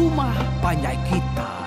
Rumah Panjai Kitai.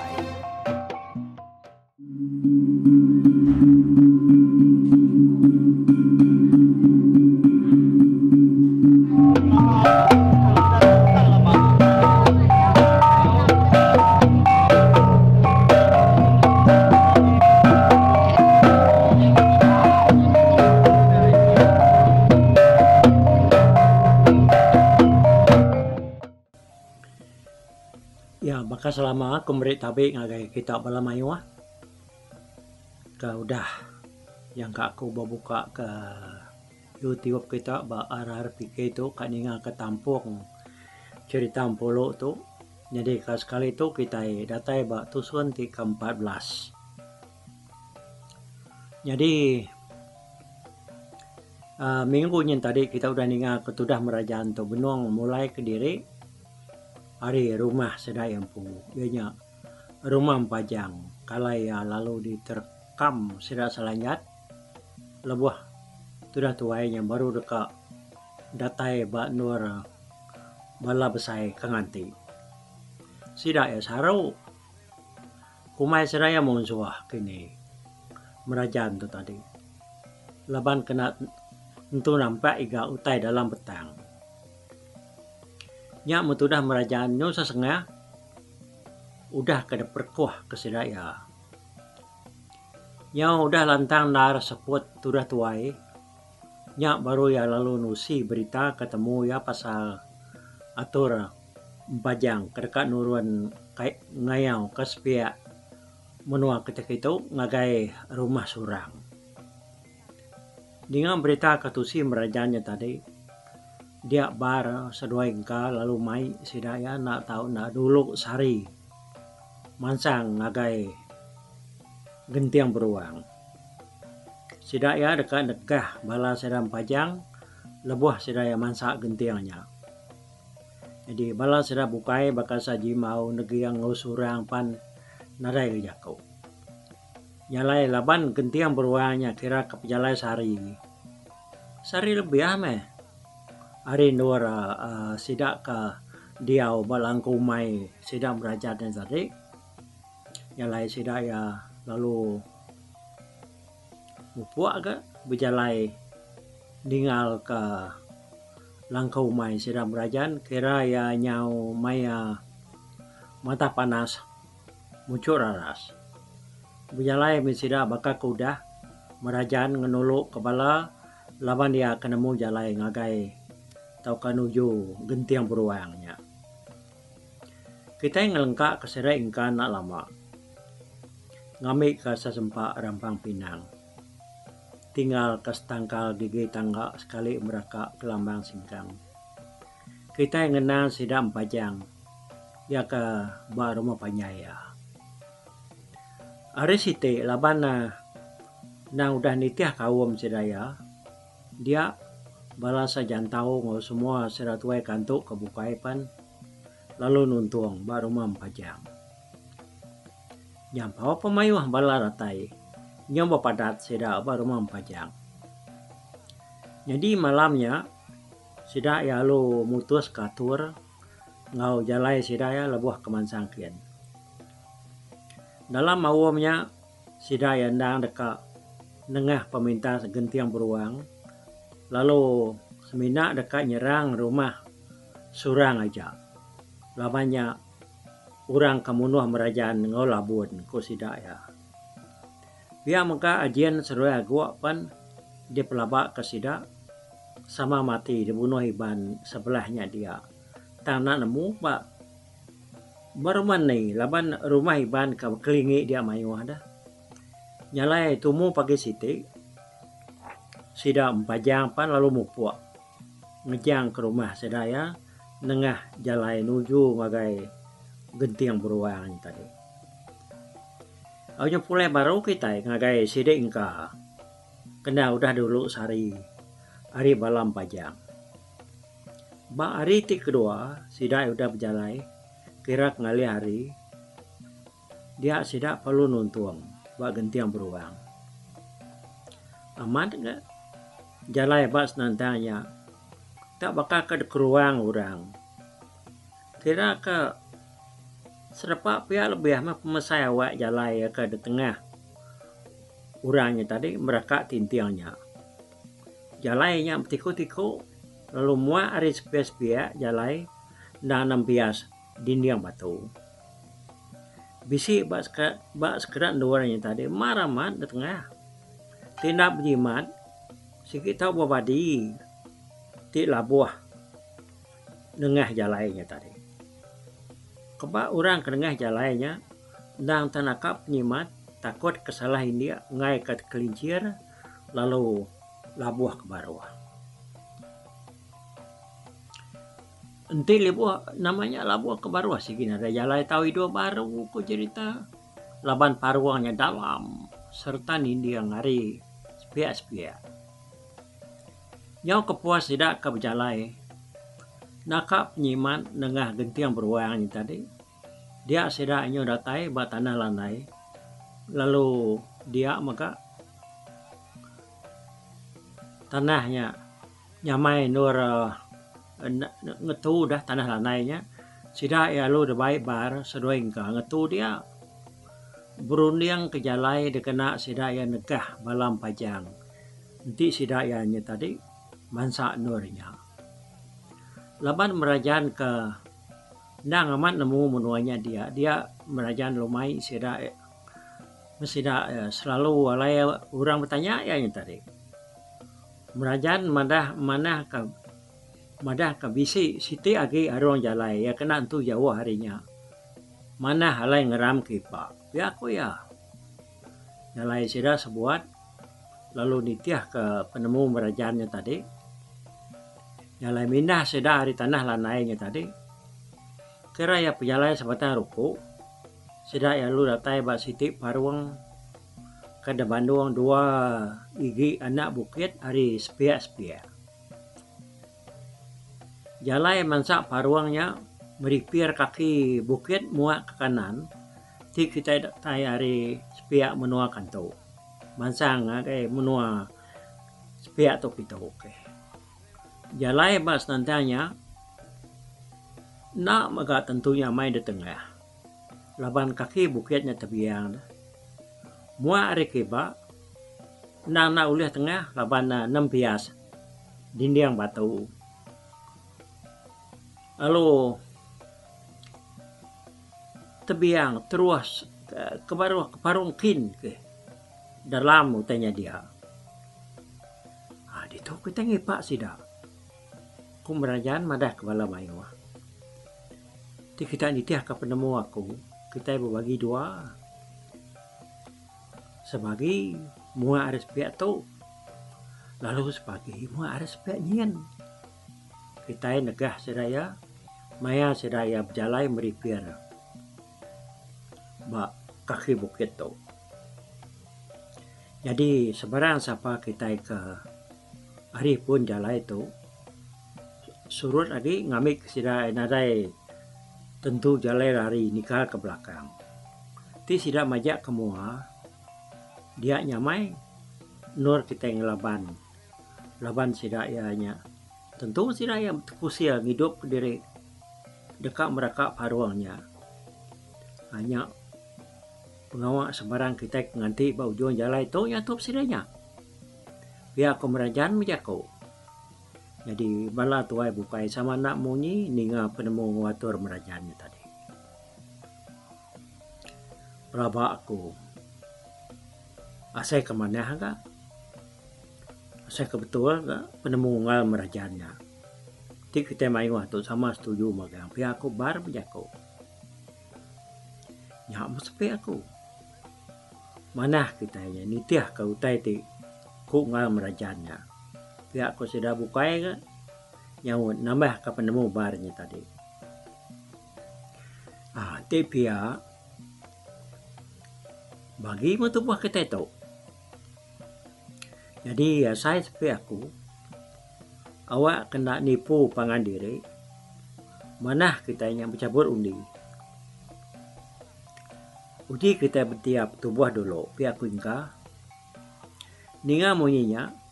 Ya, maka selama kumrit tabi ngagai kita balamayu ke udah yang aku buka ke YouTube kita ba RRPK itu kaninga ketampung cerita polo tu. Jadi sekali itu kita datai ba tusun ti ke-14. Jadi minggu nyen tadi kita udah ninga ketudah merajaan tu benuang mulai ke diri hari rumah sedaya pu ianya rumah pajang kalai ya lalu diterkam sedak salanyat lebuah sudah tuainya baru deka datai ba nur bala besai kanganti sida ya sarau kumai seraya monsuah kini merajaan tu tadi laban kena tentu nampak iga utai dalam petang nya mutudah merajaannya sesengah udah kada perkuah ke sedaya nya udah lantang nar seput tudah tuai nya baru ya lalu nusi berita ketemu ya pasal atur bajang kedekat nuruan kai ngayau kespia menua ketika itu ngagai rumah surang dengan berita ketusi merajaannya tadi dia bar sedua ingka lalu mai sidaya nak tahu nak dulu sari mansang ngagai gentiang beruang sidaya dekat dekah bala sedang pajang lebuah sidaya mansak gentiangnya jadi bala sedang bukai bakal saji mau negeri yang ngusurang pan nadai jako nyalai laban gentiang beruangnya kira kepejalai sari lebih ame hari nuara sidak ke diau balangku mai sidak berajat dan tadi yang lain sidak ya lalu mupuak ke berjalai tinggal ke langkau mai sidak berajat kira ya nyau maya mata panas muncul raras berjalai sidak bakal kuda merajan ngenuluk kepala laban dia kenemu jalai ngagai tau kanuju gentiang beruangnya kita yang ngelengkak keserai ingkan nak lama ngamik ke sesempak Rampang Pinang tinggal ke setangkal gigi tangga sekali mereka ke Lambang Singkang kita yang ngenal sidam pajang ya ke bar rumah panyaya hari siti laban na udah nitiah kawum sidaya dia balas jantau ngau semua seratuai kantuk kebukai pan lalu nuntuang baru mampajang nyampau pemayuah bala ratai nyambo padat sida baru mampajang jadi malamnya sida ya lu mutus katur ngau jalai sida ya lebuah kemansangkian dalam mawamnya sida ya ndang deka nengah peminta gentiang beruang lalu semina dekat nyerang rumah surang aja lamanya orang kemunuh merajaan ngau labun ko sidak ya dia maka ajian seruai gua pan dia pelabak ke sidak sama mati dibunuh iban sebelahnya dia tanah nemu pak baru nih laban rumah iban ke kelingi dia mayu ada nyalai tumu pagi siti sida empajang pan lalu mupuak ngejang ke rumah sedaya nengah jalai nuju ngagai gentiang beruang tadi awalnya pulai baru kita ngagai sida ingka kena udah dulu sari hari balam pajang ba hari ti kedua sida udah berjalai kira ngali hari dia sida perlu nuntuang ba gentiang beruang aman enggak jalai bas nantanya tak bakal ke ruang orang kira ke Serapa pihak lebih mah pemesai awak jalai ke di tengah urangnya tadi mereka tintiangnya. Jalainya tiku-tiku lalu mua ari sepia-sepia jalai dan nampias dinding batu. Bisi bak sekerat luarnya tadi maramat di tengah. Tindak berjimat sikit tahu babadi ti labuah dengah jalainya tadi. Kebak orang ke dengah jalainya dan tanakap penyimat takut kesalahan dia ngai ke kelincir lalu labuah ke bawah. Enti labuah namanya labuah ke bawah sih gini ada jalai tahu itu baru ku cerita laban paruangnya dalam serta nindi yang ngari sepia-sepia. Nyau kepuas tidak ke berjalai. Nakap penyimat dengah gentiang beruang tadi. Dia sedaknya datai bat tanah lanai. Lalu dia maka tanahnya nyamai nur ngetu dah tanah lanainya. Sidak ya lu dah baik bar sedoing ke ngetu dia. Berunding ke jalai dikena sidak ya negah balam pajang. Nanti sidak ya tadi mansa nurnya. Laban merajaan ke nang amat nemu menuanya dia merajaan lumai sidak selalu walai orang bertanya ya tadi. Merajaan madah ke bisi siti agi arong jalai ya kena tu jauh harinya. Mana halai ngeram kipa. Ya aku ya. Jalai sidak sebuat lalu nitiah ke penemu merajaannya tadi. Jalai mindah sidak hari tanah lanainya tadi. Kira ya pejalai sebatan ruku. Sidak ya lu datai bak siti paruang kada Bandung 2 igi anak bukit hari sepia-sepia. Jalai mansak paruangnya meripir kaki bukit muak ke kanan. Ti kita datai hari sepia menua kanto. Mansang menua sepia tu kita oke. Jalai bas nantanya nak maka tentunya main di tengah. Laban kaki bukitnya tebiang. Mua rekiba nang na uliah tengah laban nempias dinding batu. Lalu tebiang terus ke parung kin ke dalam utanya dia. Dito kita ngipak sida. Kumerajaan madah kepala mayuah. Ti kita nitiah ke penemu aku. Kita berbagi dua. Sebagi mua ada sepiak tu. Lalu sebagi mua ada sepiak nyen. Kita negah sedaya. Maya sedaya berjalai meripir. Bak kaki bukit tu. Jadi sebarang siapa kita ke hari pun jalai tu. Surut lagi ngamik sida nadai tentu jalai lari nikah ke belakang. Ti sida majak ke mua. Dia nyamai nur kita yang laban sida ianya. Tentu sida yang kusia hidup diri dekat mereka paruangnya. Hanya pengawak sembarang kita nganti bau jual jalai tu ya top sidanya. Biar kemerajaan menjako. Jadi bala tuai bukai sama nak munyi ninga penemu ngatur merajaannya tadi. Berapa aku asai kemana agak? Asai kebetul agak penemu ngal merajaannya. Ti kita main waktu sama setuju magang. Biar aku bar menjako. Nyak sepi aku. Mana kita ya nitiah kau utai ti ku ngal merajaannya. Pihak aku sudah bukai ke yang nambah ke penemu barnya tadi. Ti pihak bagi tubuh kita itu. Jadi ya saya sepi aku awak kena nipu pangan diri. Mana kita yang bercabur undi. Uji kita bertiap tubuh dulu. Pihak aku ingka. Ninga munyinya.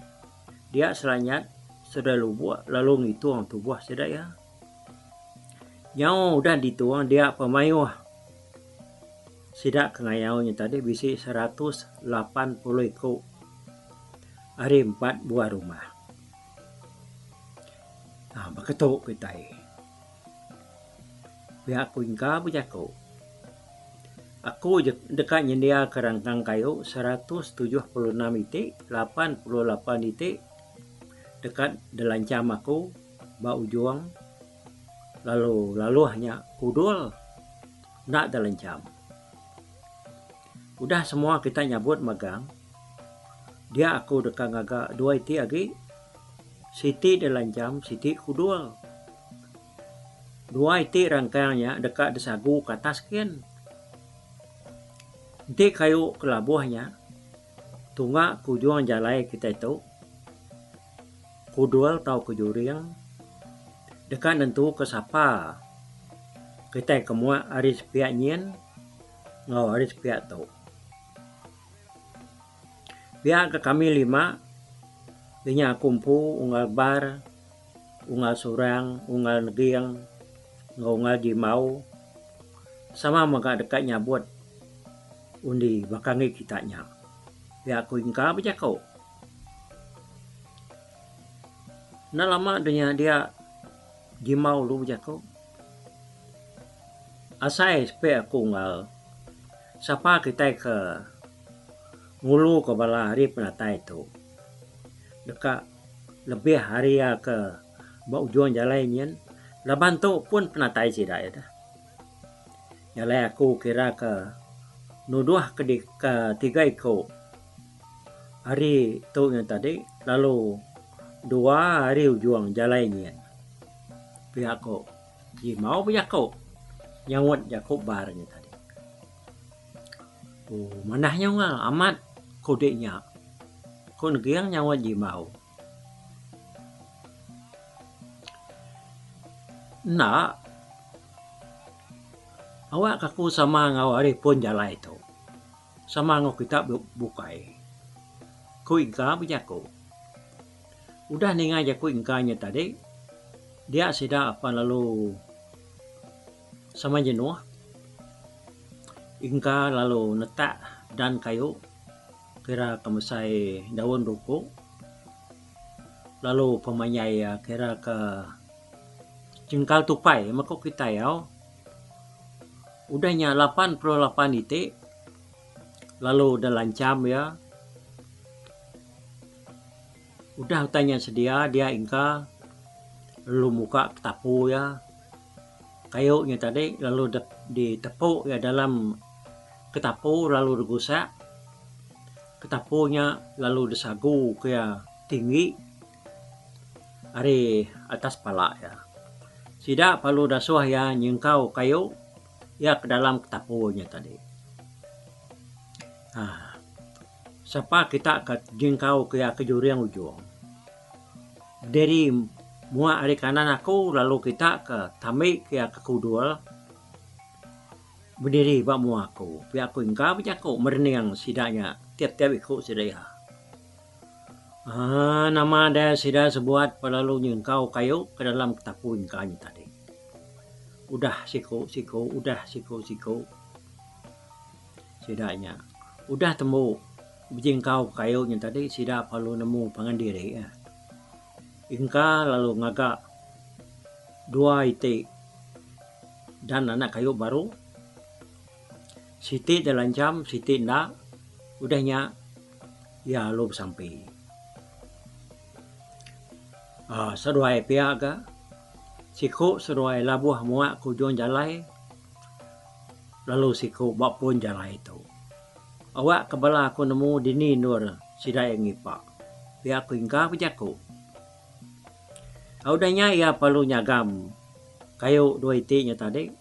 Dia selanyat sudah lubuh lalu ngituang tubuh sudah ya. Yang udah dituang dia pemayuh sidak kengayaunya tadi bisi 180 ikut hari 4 buah rumah. Beketuk kita pihak kuingka berjaku. Aku dekat nyendia kerangkang kayu 176 itik, 88 itik dekat delancam aku bau juang. Lalu hanya kudul nak delancam. Udah semua kita nyabut magang. Dia aku dekat agak 2 itik lagi. Siti delancam, Siti kudul. 2 itik rangkangnya dekat desagu ke atas kian. Nanti kayu kelabuhnya, tunggak kujuang jalai kita itu, kudul tau kejuriang, dekat nentu ke sapa, kita kemua aris pihak nyen, ngau aris pihak tu. Pihak ke kami 5, binya kumpu, unggal bar, unggal surang, unggal negiang, ngau unggal jimau, sama maka dekat nyabut. Undi bakangi kitanya. Ya aku ingka berjakau. Nah lama dia jimau lu berjakau. Asai supaya aku ngal. Siapa kita ke ngulu ke bala hari penatai itu. Dekat lebih hari ya ke bau juang jalannya. Laban tu pun penatai sida ya dah. Jalai aku kira ke nuduh ke 3 ikut hari tu yang tadi, lalu 2 hari ujuang jalannya. Pihak ko jimau pihak ko nyawat Jakub barnya tadi. Manahnya ngal amat kodenya. Ko negiang nyawat jimau. Nak awak kaku sama ngau hari pun jalan itu. Sama ngau kita bukai. Ku ingka berjaku. Udah ningai jaku ingkanya tadi. Dia sudah apa lalu sama jenuh. Ingka lalu netak dan kayu. Kira kemesai daun ruku. Lalu pemanyai kira ke jengkal tupai. Maka kita ya. Udahnya 88 itik. Lalu udah lancam ya. Udah tanya sedia dia ingka. Lalu muka tapu ya. Kayunya tadi lalu ditepuk ya dalam ketapu lalu digosak. Ketapunya lalu disagu kayak tinggi. Hari atas pala ya. Sidak perlu dasuah ya nyengkau kayu. Ya ke dalam ketapunya tadi. Siapa kita ke jengkau ke kejuriang ujung. Dari mua hari kanan aku lalu kita ke tamik ke kudul. Berdiri bak mua aku. Pihak aku ingka berjaku merenang sidaknya. Tiap-tiap ikut sidaya. Nama dia sidak sebuat lalu nyengkau kayu ke dalam ketapu ingkanya tadi. Udah siku, udah siku. Sidaknya. Udah temu jengkau kayunya tadi sidak perlu nemu pangandiri ya. Ingka lalu ngagak 2 itik dan anak kayu baru. Siti delancam, Siti ndak. Udahnya ya lu sampai. Seruai pihak ga. Siku seruai labuh muak kujuan jalai. Lalu siku bak pun jalai itu. Awak kebala aku nemu dini nur sidak yang ngipak. Pihak aku ingka berjaku. Udahnya ia perlu nyagam kayu 2 itiknya tadi.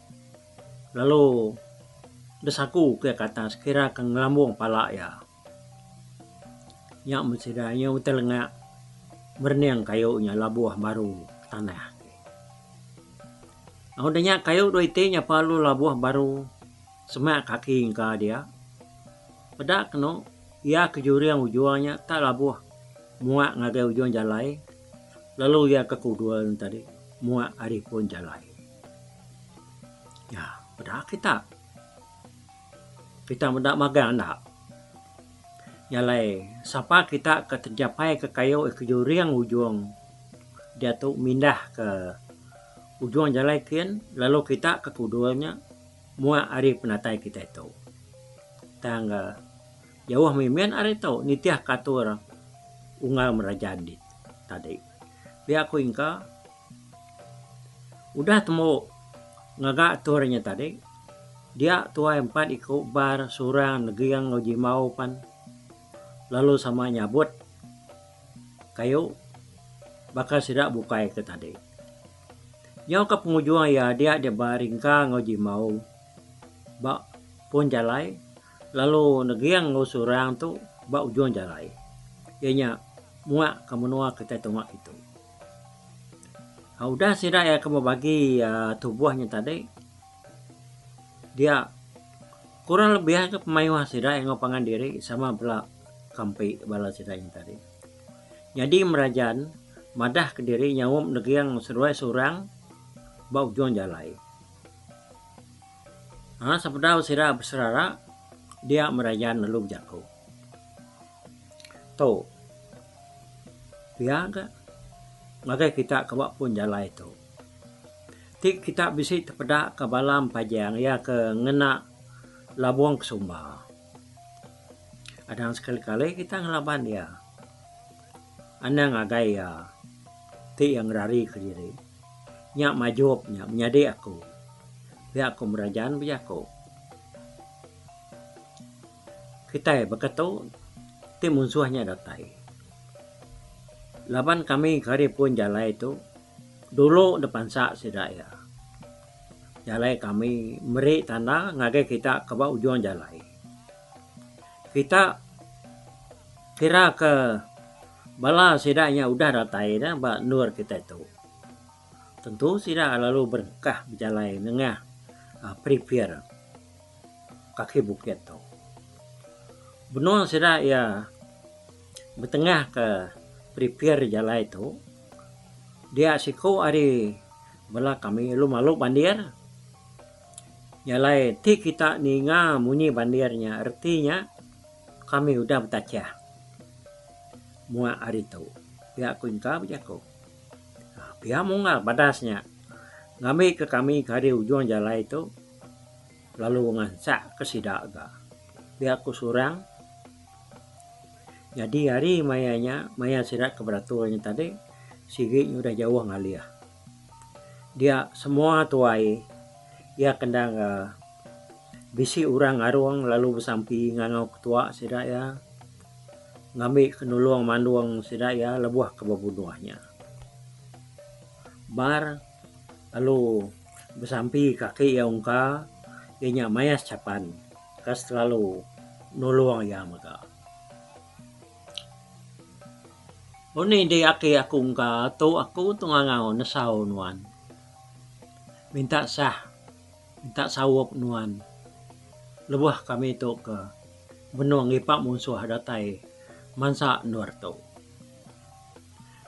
Lalu desaku ke atas kira ke ngelambung pala ya. Yang mesidanya telengak merenang kayunya labuh baru tanah. Udahnya kayu 2 itiknya perlu labuh baru semak kaki ingka dia. Pada kena ia kejuriang ujuannya tak labuh muak ngagai ujuan jalai. Lalu ia kekuduan tadi muak hari pun jalai. Ya, pada kita kita mendak magang nak. Nyalai sapa kita ke tercapai ke kayu ke juriang ujung dia tu mindah ke ujung jalan kian, lalu kita ke kuduanya mua hari penatai kita itu. Tangga jauh mimian hari itu nitiah katur ungal merajadi tadi. Biar aku ingka udah temu ngagak turnya tadi. Dia tua empat ikut bar surang negiang ngoji mau pan. Lalu sama nyabut kayu bakal sidak bukai ke tadi. Yang ke penghujung ya dia baringka ngoji mau bak pun jalai lalu negiang ngosurang tu bak ujung jalai. Ianya muak kemenua kita tengok itu. Udah sidak ya kamu bagi tubuhnya tadi. Dia kurang lebih ke pemain sidak yang ngopangan diri sama pula kampi bala sidaknya tadi. Jadi merajan madah ke diri nyawum negiang seruai surang bau ujung jalai. Sepedau sira berserara dia merajan lalu jago. Tu biaga maka kita kebak pun jalai itu. Tik kita bisa terpedak ke balam pajang ya ke ngena labuang ke Sumba. Ada sekali-kali kita ngelaban dia. Anda ngagai ya ti yang rari ke diri. Nyak majup nyak menyadi aku. Biar aku merajaan biar aku. Kita berkata ti musuhnya datai. Laban kami kari pun jalai itu dulu depan sak sidaya. Jalai kami meri tanda ngagai kita ke bawah ujung jalai. Kita kira ke bala sidaknya udah datai dah bak nur kita itu. Tentu sidak lalu berkah berjalai nengah prepare kaki bukit tu. Benua sidak ya bertengah ke prepare jalai itu. Dia siku hari bala kami lu malu bandir. Jalai ti kita ninga munyi bandirnya artinya kami udah bertacah. Mua hari itu. Biar aku ingkar bijaku. Biar mungal badasnya. Ngami ke kami kari ujung jalan itu. Lalu ngansak ke sidak ga. Biar aku surang. Jadi hari maya sidak keberatuannya tadi. Sigitnya udah jauh ngaliah. Dia semua tuai. Ia kendang bisi orang arung lalu bersampi ngangau ketua sidak ya. Ngambil kenuluang manduang sidak ya lebuah ke babunuahnya. Bar lalu bersampi kaki ya ungka ianya mayas capan kas lalu nuluang ya maka. Oni di aki aku ungka tu aku tu ngangau nesau nuan. Minta sawop nuan. Lebuah kami tu ke benua ngipak musuh datai. Mansa nur tu.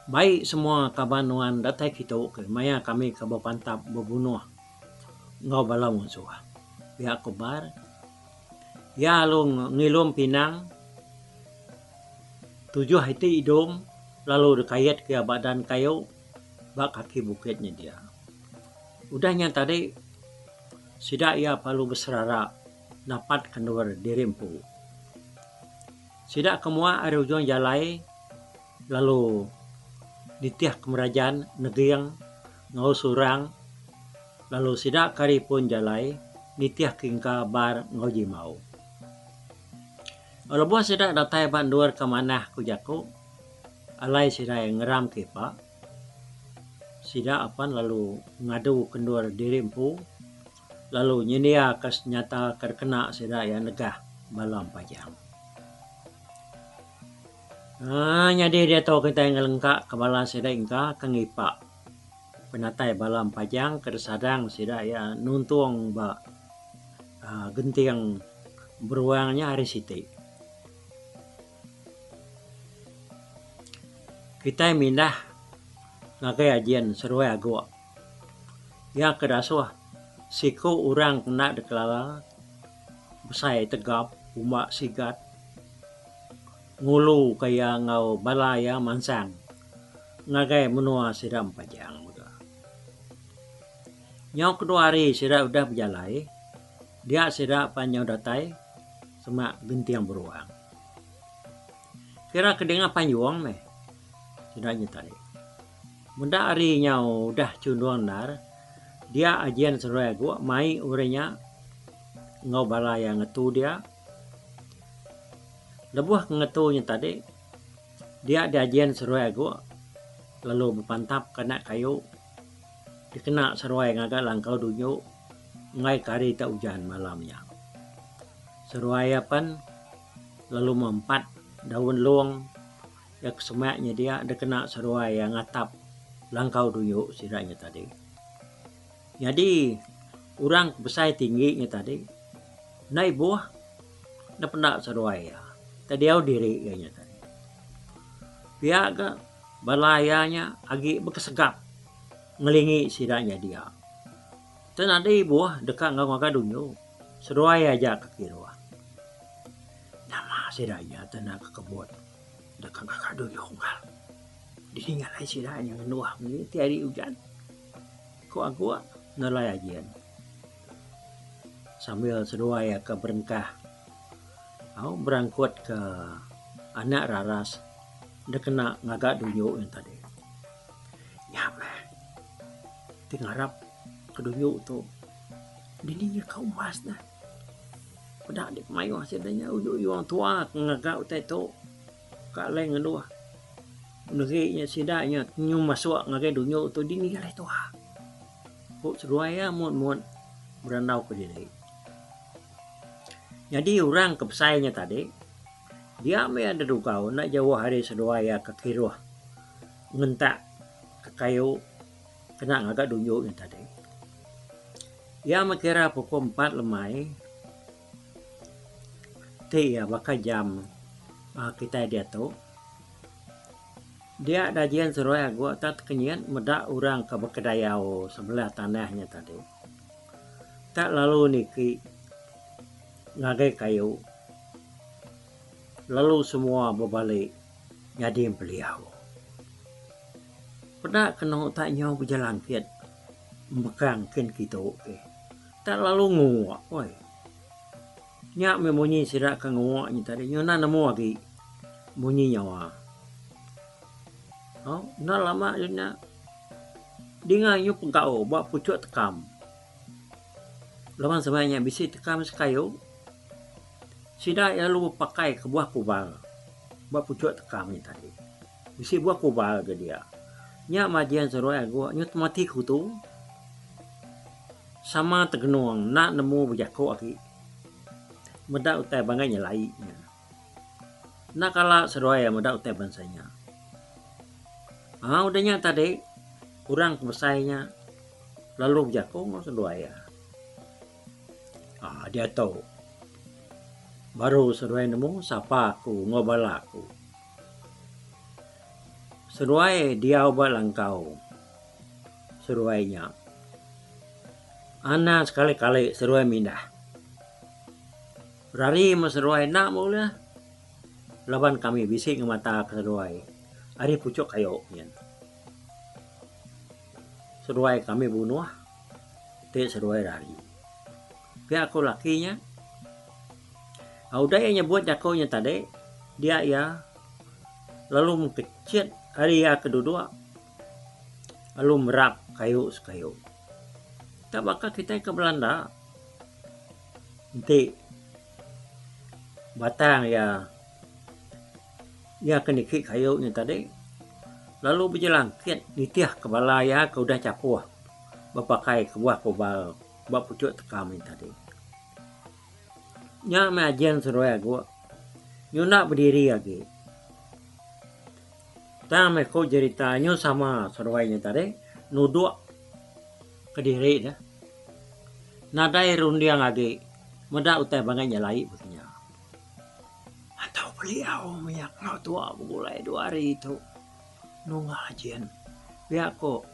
Baik semua kabanuan datai kita ke maya kami ke pantap berbunuh ngau bala musuh. Pihak kubar. Ya lu ngilum pinang 7 hiti hidung lalu dekayat ke badan kayu bak kaki bukitnya dia. Udahnya tadi sidak ia palu berserara dapat kendur dirimpu. Sidak kemua ada ujung jalai lalu ditiah kemerajaan negiang ngau surang lalu sidak kari pun jalai nitiah kingka bar ngau jimau. Kalau buah sidak datai banduar ke manah kujaku alai sidak yang ngeram kipa sidak apan lalu ngadu kendur dirimpu lalu nyinia kas nyata terkena sidak yang negah balam pajang. Jadi dia tahu kita yang ngelengkak kepala sidak ingka kengipak penatai balam pajang kersadang sidak ya nuntung ba gentiang beruangnya hari siti. Kita mindah ngakai ajian seruai agua. Ya kedasuah siku orang kena deklala besai tegap, umak sigat, ngulu kaya ngau balaya mansang, ngagai menua siram pajang. Nyau kedua hari sira udah berjalai, dia sira panjang datai, semak gentiang beruang. Kira kedengar panjuang meh, sira nyetari. Benda hari nyau udah cunduang nar, dia ajian seruai gua, mai urenya ngau balaya ngetu dia. Lebuh ngetunya tadi, dia diajian seruai gua, lalu berpantap kena kayu, dikena seruai ngagak langkau dunyu, ngai kari tak hujan malamnya. Seruai pan, lalu mempat daun luang, ya kesemaknya dia, dikena seruai yang ngatap langkau dunyu sidaknya tadi. Jadi, orang besar tingginya tadi, naik buah, dah pendak seruai ya. Tadi au diri kayaknya tadi. Pihak ke balayanya agak berkesegap ngelingi sidaknya dia. Dan ada buah dekat ngagak dunyu, seruai aja ke kiri. Nama sidaknya tanah ke kebun, dekat ngagak dunyu ngal. Ditinggalai sidaknya ngenuah ini tiari hujan. Kok aku nolai ajian. Sambil seruai ke berengkah. Aku berangkut ke anak raras, dia kena ngagak dunyu yang tadi. Ya meh, tinggarap ke dunyu tu, dininya kau mas dah. Pada adik mayu hasilnya uyu orang tua ngagak utai tu, kalai ngeluah. Negerinya sidaknya nyum masuk ngagak dunyu tu dini kalai tua. Kok seruai ya muat berandau ke diri. Jadi orang kepesainya tadi, dia me ada dukau nak jauh hari seduaya ke kiruah, ngentak ke kayu, kena agak dunyu yang tadi. Dia mengira pukul 4 lemai, ya bakal jam kita dia tu. Dia ada jian seruai gua tak kenyan medak orang ke berkedayau sebelah tanahnya tadi. Tak lalu niki ngagai kayu, lalu semua berbalik jadi beliau. Pernah kena tak nyau berjalan kiat, mekang ken kita ke. Tak lalu nguak, oi. Nyak memunyi sirak ke nguaknya tadi, nyona nemu lagi bunyi nyawa. Oh, nak lama dia dengar nyu pengkau buat pucuk tekam. Lawan sebanyak bisi tekam sekayu. Sida ya lu pakai ke buah kubal. Buat pucuk tekam ni tadi. Bisi buah kubal ke dia. Nya majian seruai gua nyut mati ku tu. Sama tergenuang nak nemu berjaku lagi. Medak utai bangainya lainnya. Nak kala seruai medak utai bansanya. Udahnya tadi kurang besarnya lalu berjaku mau seruai ya. Dia tahu. Baru seruai nemu sapa aku ngobal aku. Seruai dia obat langkau. Seruainya. Ana sekali-kali seruai mindah. Rari seruai nak mula. Lawan kami bisik ngemata ke seruai. Ari pucuk kayu yan. Seruai kami bunuh. Te seruai rari. Pihak aku lakinya. Udah yang nyebut jakonya tadi. Dia ya. Lalu mengkecit hari ya kedua. Lalu merap kayu sekayu. Tak bakal kita ke Belanda. Nanti. Batang ya. Ya kenikik kayunya tadi. Lalu berjalan kiat nitiah kepala ya kau dah capuh. Berpakai kebuah kubal. Buat pucuk tekam ini tadi. Nya majian seruai gua. Nyu nak berdiri lagi. Tak mereka ceritanya sama seruainya tadi. Nuduk ke diri dah. Nadai rundiang lagi. Medak utai bangainya lain begini. Atau beliau minyak ngau tua mulai 2 hari itu. Nunggal ajian. Biar ko.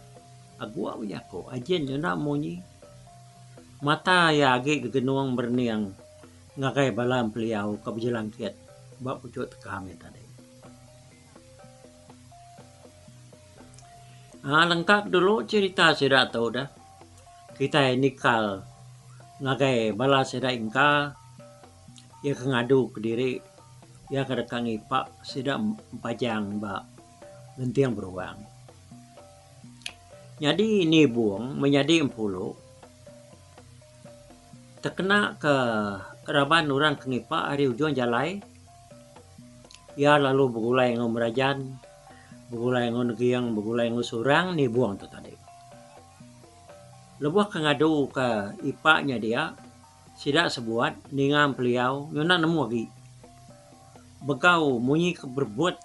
Agua biar ko. Ajian nyu nak munyi. Mata ya agi kegenuang berniang. ngakai balam beliau ke berjalan kiat bak pucuk tekam tadi. Lengkap dulu cerita saya tahu dah. Kita nikal ngagai bala saya ingka ya ngadu ke diri ya kedekangi pak tidak empajang bak gentiang beruang. Jadi ini buang menjadi empulu terkena ke keraban orang kengipa hari ujuan jalai ya lalu begulai ngom rajan begulai ngom giang begulai ngom surang ni buang tu tadi lebuh ngadu ke ipaknya dia sidak sebuat ningam beliau nyona nemu lagi begau munyi ke berbuat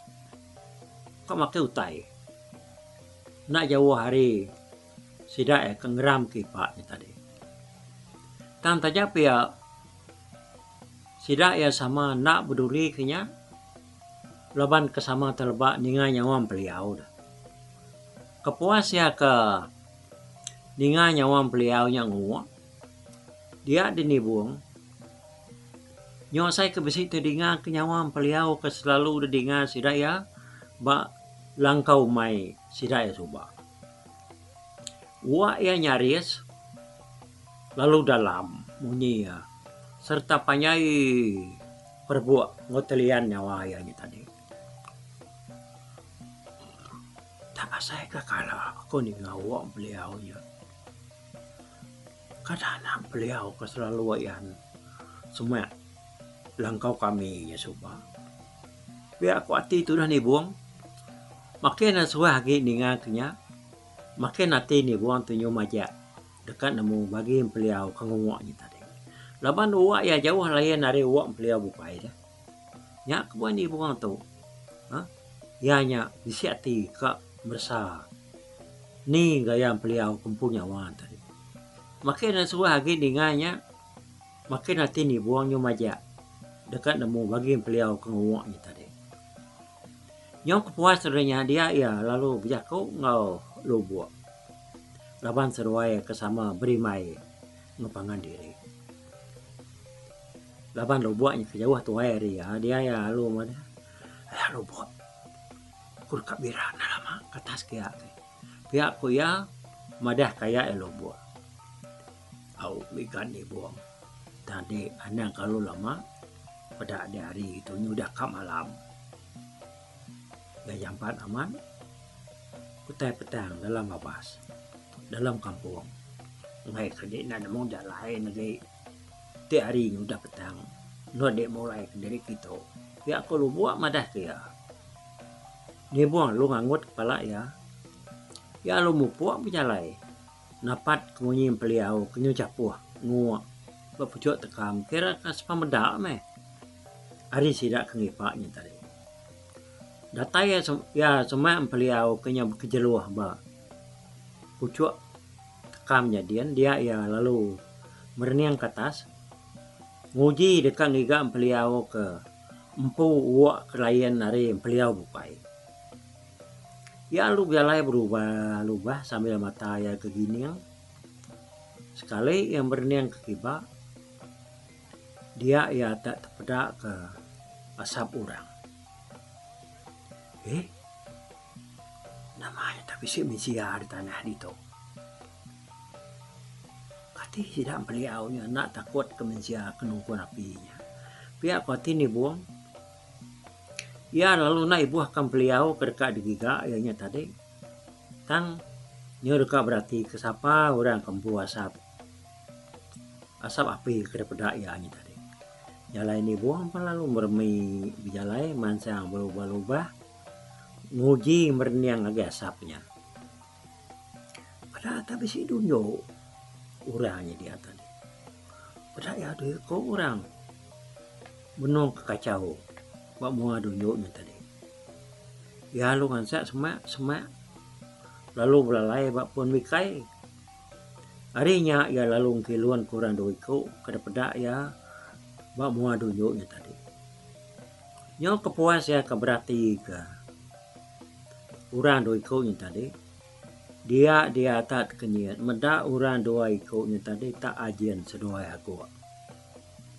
kok makai utai nak jauh hari sidak kengeram ke ipaknya tadi tan tajap ya sidak ya sama nak peduli kenya laban kesama telebak ninga nyawam beliau dah. Kepuas ya ke ninga nyawam beliau nya ngua. Dia dinibuang. Nyo saya ke besi tedinga ke nyawam beliau ke selalu dedinga sidak ya ba langkau mai sidak ya suba. Wa ya nyaris lalu dalam bunyi ya serta panyai perbuat ngotelian nyawa ayahnya tadi. Tak saya kekala aku ni ngawak beliau nya. Kadang beliau ke selalu ayan semua langkau kami ya suba. Biar aku hati tu dah ni buang. Makin suah lagi ninga kenya. Makin hati ni buang tu nyu majak. Dekat nemu bagi beliau kangungaknya tadi. Laban uak ya jauh lain dari uak beliau bukai dah. Nya kebuan ni buang tu. Ya nya disiati ke besar. Ni gaya beliau kumpunya wan tadi. Makin suah lagi dinganya. Makin hati ni buang nyu majak. Dekat nemu bagi beliau kangungaknya tadi. Nyok kepuas terenya dia ya lalu berjaku ngau lubuak. Laban seruai kesama berimai ngepangan diri. Laban lubuaknya kejauh tu hari ya dia ya lalu mana. Lubuak. Kur kabirana lama katas kaya ke. Pihak ku ya madah kaya lubuak. Au mikan ni buang. Tadi anang kalau lama pada hari itu nyudah kam malam. Gayampan aman. Kutai petang dalam babas. Dalam kampung. Ngai kedek na namong jalai ngai. Ti hari nyudah petang. No dek mulai dari kita. Ya aku lu buat madah kaya. Ni buang lu ngangut kepala ya. Ya lu mupuak berjalai. Napat kemunyim beliau kenyu capuh. Nguak. Berpucuk tekam. Kira kas pamedak meh. Hari sidak kengipaknya tadi. Data ya semua beliau kenya kejeluah ba. Pucuk tekamnya dia ya lalu mereniang ke atas. Nguji dekat ngiga beliau ke empu uak kelayan hari beliau bukai. Ya lu bialai berubah sambil mata ya keginian. Sekali yang berniang ke kiba. Dia ya tak terpedak ke asap orang. Namanya tapi si misia di tanah itu. Kati tidak beliaunya nak takut ke misia kenungkuan apinya. Pihak kati ni buang. Ya lalu nak ibu akan beliau ke dekat digiga ianya tadi. Tang nyo dekat berarti ke siapa orang kempu asap. Asap api ke dekat ianya tadi. Jalai ni buang lalu mermi bijalai mansang berubah-ubah. Nguji merniang lagi asapnya. Padahal tapi si dunyo orangnya dia tadi. Padahal ya dia kok orang benong kekacau. Bak mua dunyonya tadi. Ya lu kan semak. Lalu belalai bak pun mikai. Harinya ya lalu kiluan kurang doiku kada pedak ya bak mua dunyonya tadi. Nyo kepuas ya keberati ke urang doi kau nya tadi. Dia tak kenyiat. Meda urang doi kau nya tadi tak ajian sedoai aku.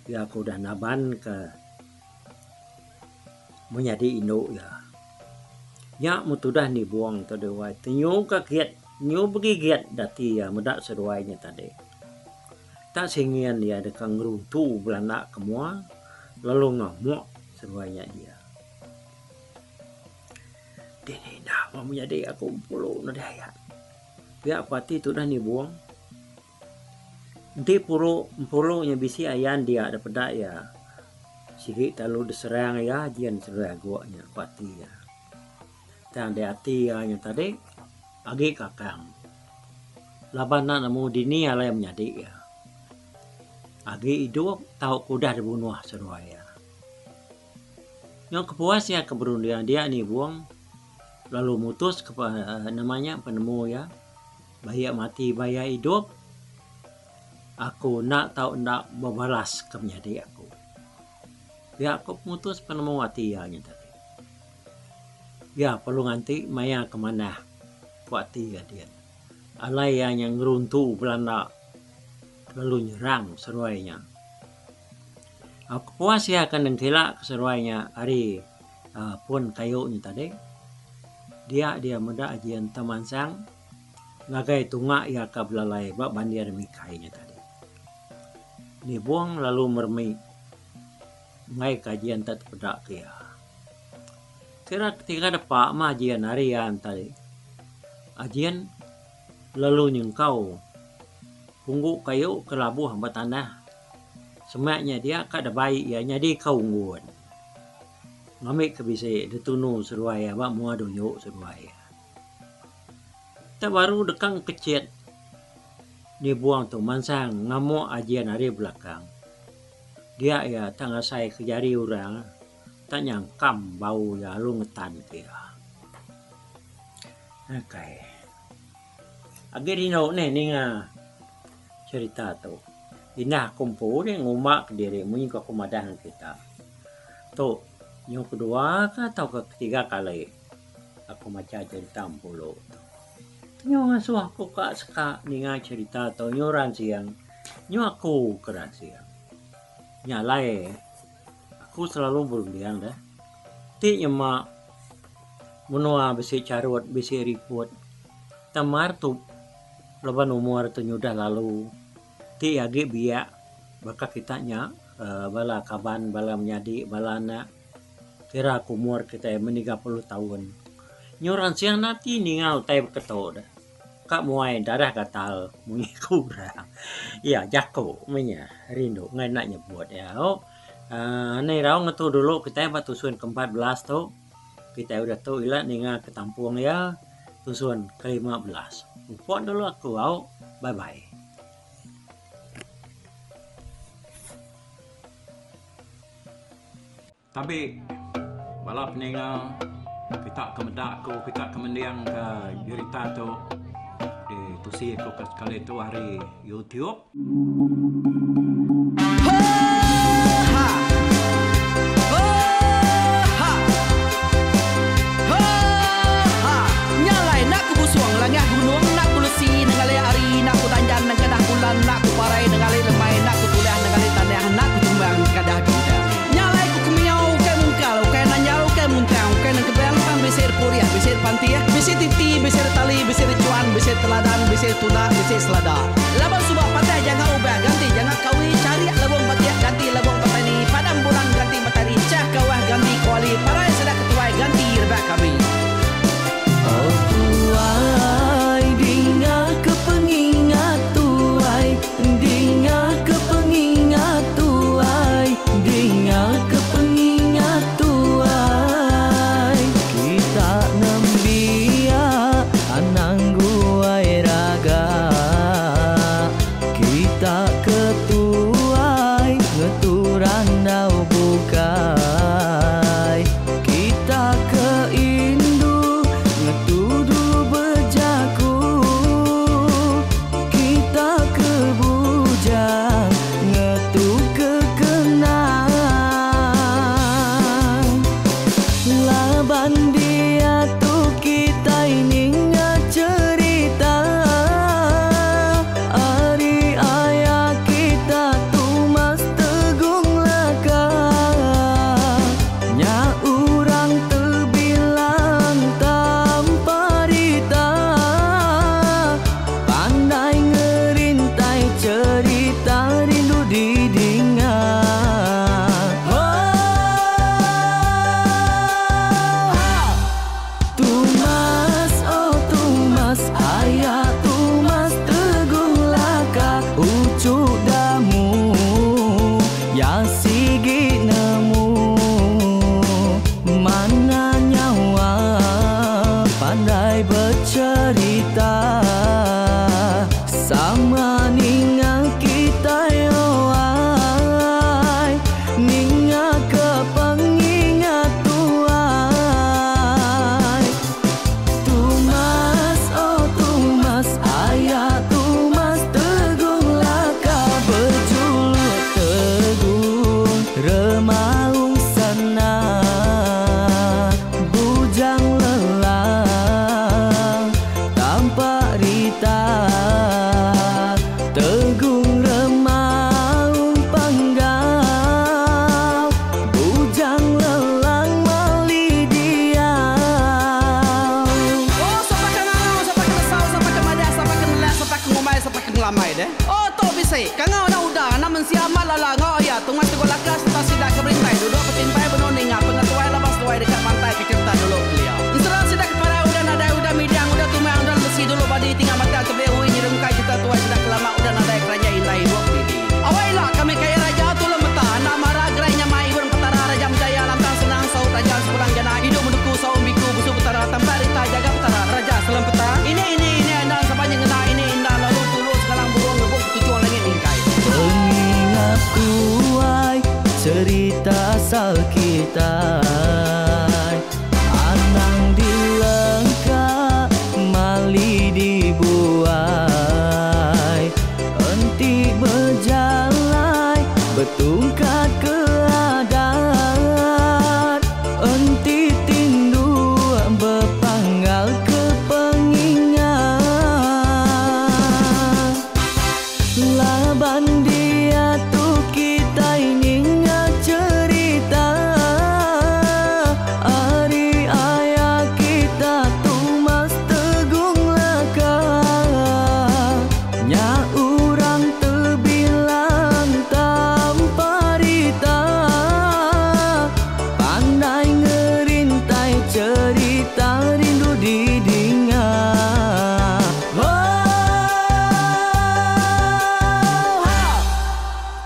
Ya aku dah naban ke menjadi induk ya. Ya mutudah ni buang tu dewai. Tenyu ka giat, nyu bagi giat dati ya medak seruainya tadi. Tak singian dia dekat ngeruntu belanak kemua lalu ngamuk seruainya dia. Dini dah mau menjadi aku puluh nadaya. Pihak pati tu dah ni buang. Nanti puluhnya bisi ayan dia ada pedak ya. Sikit lalu diserang ya jian serang guaknya pati ya. Dan dia hati ya yang tadi agi kakang. Labanan namu dini ala yang menjadi ya. Agi hidup tahu kudah dibunuh seruaya. Yang kepuas ya keberundian dia ni buang. Lalu mutus kepada namanya penemu ya. Bahaya mati bahaya hidup. Aku nak tahu nak membalas ke menjadi aku. Ya aku mutus penemu hati ya tadi. Ya perlu nanti maya kemana hati ya dia. Alai yang ngeruntu Belanda lalu nyerang seruainya. Aku puas ya akan dengkila seruainya hari pun kayunya tadi. Dia muda ajian taman sang ngagai tunga ya kablalai bak bandir mikainya tadi. Ni buang lalu mermi ngai kajian tak pedak kia. Kira ketika ada pak mah ajian harian tadi. Ajian lalu nyengkau punggu kayu ke labuh hamba tanah. Semaknya dia kada baik ya nyadi kau ngguan. Ngamik ke bisi ditunu seruaya bak mua doyok seruaya. Tak baru dekang kecet dibuang tu mansang ngamuk ajian hari belakang. Dia ya tak ngasai kejari orang tak nyangkam bau ya lu ngetan kia. Okay. Agi dino ni cerita tu. Inah kumpul ni ngumak diri munyi ke kumadan kita. Tu yang kedua atau ketiga kali aku maca cerita puluh tu. Nyo ngasuh aku kak seka ninga cerita tu nyoran siang. Nyo aku keran siang. Nyalai aku selalu berundian dah. Ti nyema menua besi carut besi riput. Tamar tu leban umur tu nyudah lalu. Ti agi biak baka kitanya bala kaban bala menjadi bala anak. Kira aku umur kita 30 tahun. Nyoran siang nanti ningal tay keto dah. Kak muai darah gatal mungi kurang. Ya jako menya rindu ngai nak nyebut ya. Oh. Nih rau ngetu dulu kita buat tusun ke-14 tu. Kita udah tahu ilah ninga ketampung ya. Tusun ke-15. Upon dulu aku au. Bye bye. Tapi balap ninga kita kemedak ko kita kemendiang ke cerita tu di tusi ko sekali tu hari YouTube. Nyalai nak ku busuang langah gunung nak ku lesi nengalai ari nak ku tanjan nang kadah bulan nak ku parai nengalai lemai nak ku tulah nengalai tanah nak ku tumbang kadah bidang. Nyalai ku kemiau kai mungkal kai nanjau kai muntang kai nang kebang pang besir puriah besir pantiah besir titi besir tali besir cuan besir teladan besir tuna besir selada. Laban subah patai jangan ubah ganti jangan kawi cari labong patiah ganti labong petani padam bulan ganti matahari cah kawah ganti kuali parai sedak ketuai ganti rebak kami. Oh tuai dinga kepengingat tuai dinga kepengingat tuai dinga kepengingat tuai kita nembia anang guai raga sama ninga kita yo ai, ninga ke pengingat tuai. Tumas oh tumas ayah tumas tegung laka berjuluk tegung remaung sana bujang lelang tanpa rita tegung remaung panggau bujang lelang mali diau. Oh, sampai ke ngau, sampai ke lesau, sampai ke madah, sampai ke nelah, sampai ke ngumai, sampai ke ngelamai deh. Oh, to bisa. Kangau dah udah, namun siapa lala ngau ya. Tungas tegol lakas, tetap sidak ke berintai. Duduk petimpai benoning, pengatuai lepas tuai dekat pantai ke cerita dulu beliau. Inserah sidak para udah nada udah midang, udah tumang, udah besi dulu badi tinggal mata kebehui nyirum kai kita tuai sidak lama udah nada kerajaan indai buat pidi. Awailah kami kaya raja tu lemeta, nama ragrainya mai burung petara raja menjaya lantang senang saut raja sepulang jana hidup menduku saum biku busu petara tanpa rita jaga petara raja selam peta. Ini andang sepanjang ngena ini indah lalu tulus kalang burung ngebuk tujuan langit ingkai. Pengingat tuai cerita asal kita, anang dilengkap mali dibuai, enti berjalan betungkat ke adat, enti tindu berpanggal ke pengingat. Laban dia tu kita ini ingat cerita, hari ayah kita tumas tegung laka, nya urang terbilang tanpa rita, pandai ngerintai cerita rindu didingat.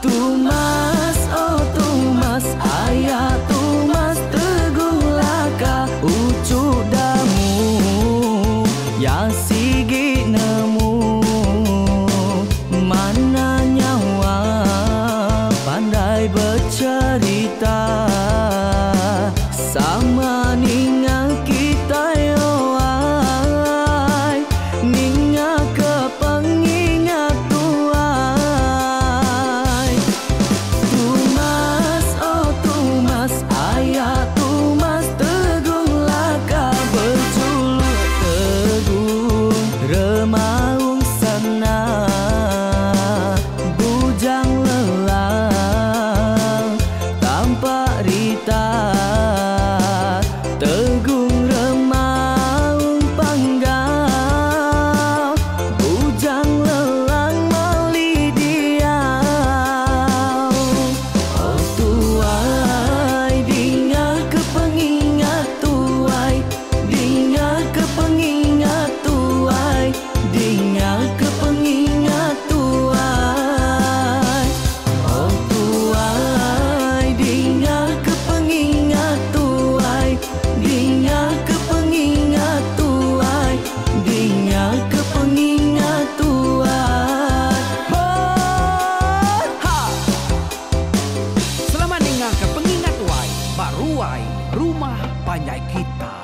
Tumas oh tumas ayah tumas tegung laka ucuk damu ya sigi nemu mana nyawa pandai bercerita sama ninga kita yo ai, ninga ke pengingat tuai. Tumas oh tumas ayah tumas tegung laka berjuluk tegung remaung sana bujang lelang tanpa rita tegung remaung panggau bujang lelang mali diau. Oh tuai dinga ke pengingat tuai, dinga ke pengingat tuai, dinga ke pengingat tuai. Oh tuai dinga ke pengingat tuai, dinga ke pengingat tuai, dinga ke pengingat tuai. Ha! Selamat dengar ke pengingat wai, baruai rumah panjai kita.